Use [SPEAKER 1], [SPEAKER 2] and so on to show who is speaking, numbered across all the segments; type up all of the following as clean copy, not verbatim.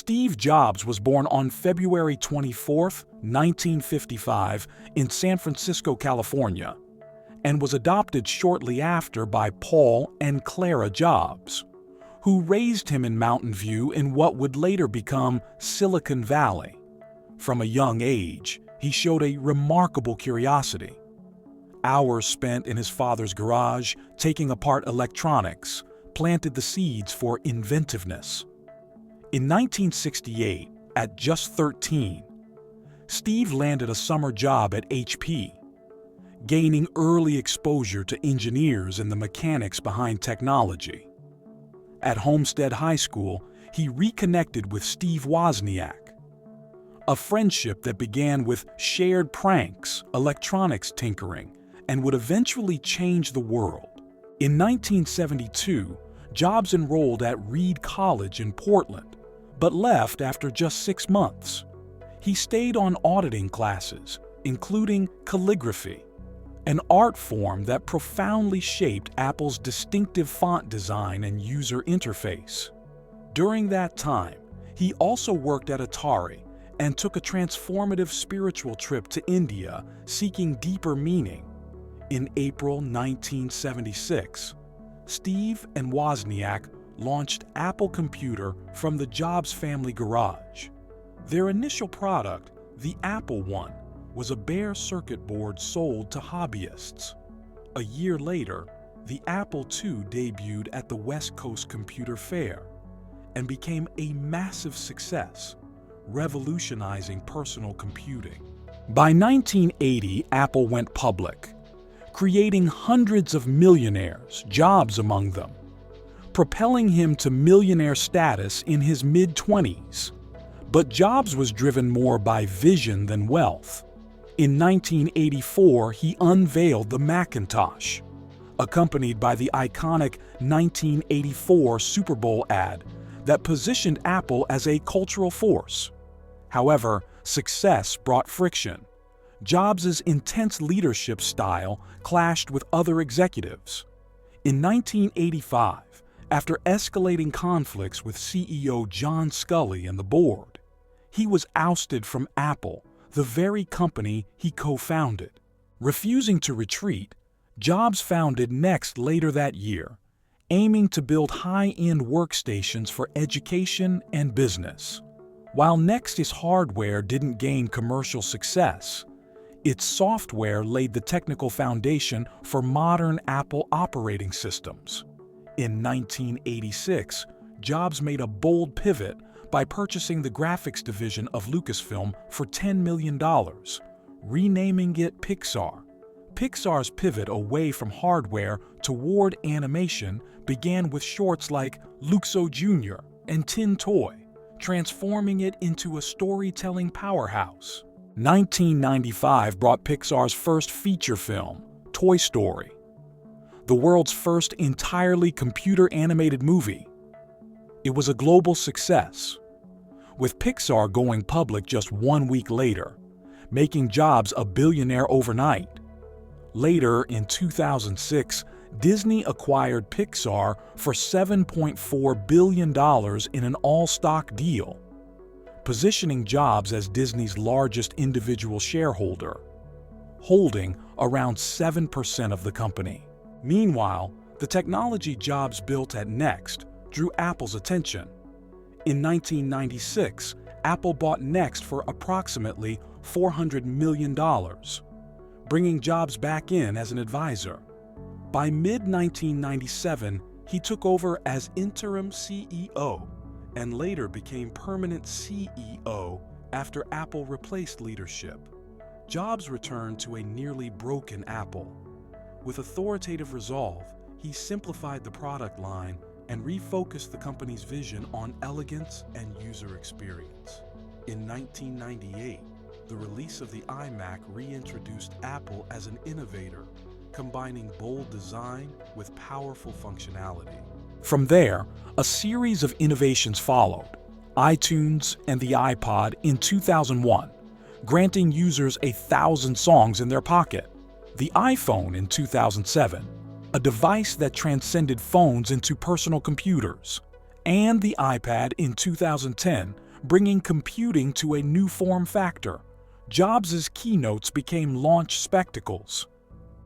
[SPEAKER 1] Steve Jobs was born on February 24, 1955, in San Francisco, California, and was adopted shortly after by Paul and Clara Jobs, who raised him in Mountain View in what would later become Silicon Valley. From a young age, he showed a remarkable curiosity. Hours spent in his father's garage taking apart electronics planted the seeds for inventiveness. In 1968, at just 13, Steve landed a summer job at HP, gaining early exposure to engineers and the mechanics behind technology. At Homestead High School, he reconnected with Steve Wozniak, a friendship that began with shared pranks, electronics tinkering, and would eventually change the world. In 1972, Jobs enrolled at Reed College in Portland, but left after just 6 months. He stayed on auditing classes, including calligraphy, an art form that profoundly shaped Apple's distinctive font design and user interface. During that time, he also worked at Atari and took a transformative spiritual trip to India seeking deeper meaning. In April 1976, Steve and Wozniak launched Apple Computer from the Jobs family garage. Their initial product, the Apple I, was a bare circuit board sold to hobbyists. A year later, the Apple II debuted at the West Coast Computer Fair and became a massive success, revolutionizing personal computing. By 1980, Apple went public, creating hundreds of millionaires, Jobs among them, propelling him to millionaire status in his mid-20s. But Jobs was driven more by vision than wealth. In 1984, he unveiled the Macintosh, accompanied by the iconic 1984 Super Bowl ad that positioned Apple as a cultural force. However, success brought friction. Jobs' intense leadership style clashed with other executives. In 1985, after escalating conflicts with CEO John Sculley and the board, he was ousted from Apple, the very company he co-founded. Refusing to retreat, Jobs founded NeXT later that year, aiming to build high-end workstations for education and business. While NeXT's hardware didn't gain commercial success, its software laid the technical foundation for modern Apple operating systems. In 1986, Jobs made a bold pivot by purchasing the graphics division of Lucasfilm for $10 million, renaming it Pixar. Pixar's pivot away from hardware toward animation began with shorts like Luxo Jr. and Tin Toy, transforming it into a storytelling powerhouse. 1995 brought Pixar's first feature film, Toy Story, the world's first entirely computer-animated movie. It was a global success, with Pixar going public just 1 week later, making Jobs a billionaire overnight. Later, in 2006, Disney acquired Pixar for $7.4 billion in an all-stock deal, positioning Jobs as Disney's largest individual shareholder, holding around 7% of the company. Meanwhile, the technology Jobs built at NeXT drew Apple's attention. In 1996, Apple bought NeXT for approximately $400 million, bringing Jobs back in as an advisor. By mid-1997, he took over as interim CEO and later became permanent CEO after Apple replaced leadership. Jobs returned to a nearly broken Apple. With authoritative resolve, he simplified the product line and refocused the company's vision on elegance and user experience. In 1998, the release of the iMac reintroduced Apple as an innovator, combining bold design with powerful functionality. From there, a series of innovations followed: iTunes and the iPod in 2001, granting users 1,000 songs in their pocket; the iPhone in 2007, a device that transcended phones into personal computers; and the iPad in 2010, bringing computing to a new form factor. Jobs' keynotes became launch spectacles.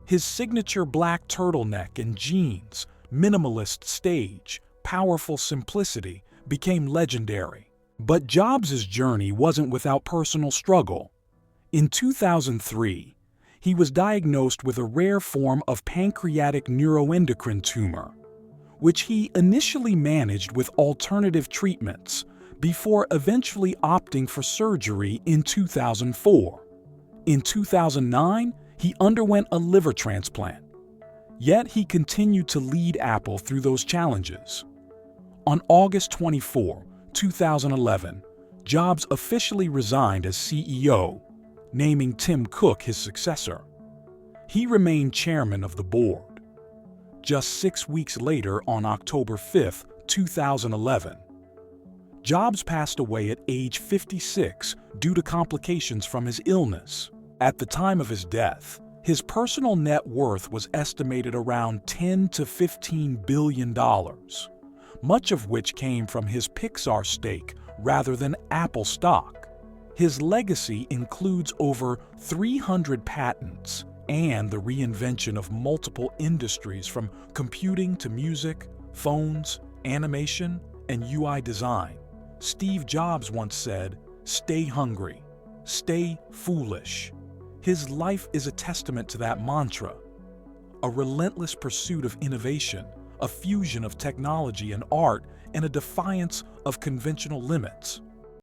[SPEAKER 1] His signature black turtleneck and jeans, minimalist stage, powerful simplicity became legendary. But Jobs' journey wasn't without personal struggle. In 2003, he was diagnosed with a rare form of pancreatic neuroendocrine tumor, which he initially managed with alternative treatments before eventually opting for surgery in 2004. In 2009, he underwent a liver transplant. Yet he continued to lead Apple through those challenges. On August 24, 2011, Jobs officially resigned as CEO, naming Tim Cook his successor. He remained chairman of the board. Just 6 weeks later, on October 5, 2011, Jobs passed away at age 56 due to complications from his illness. At the time of his death, his personal net worth was estimated around $10 to $15 billion, much of which came from his Pixar stake rather than Apple stock. His legacy includes over 300 patents and the reinvention of multiple industries from computing to music, phones, animation, and UI design. Steve Jobs once said, "Stay hungry, stay foolish." His life is a testament to that mantra, a relentless pursuit of innovation, a fusion of technology and art, and a defiance of conventional limits.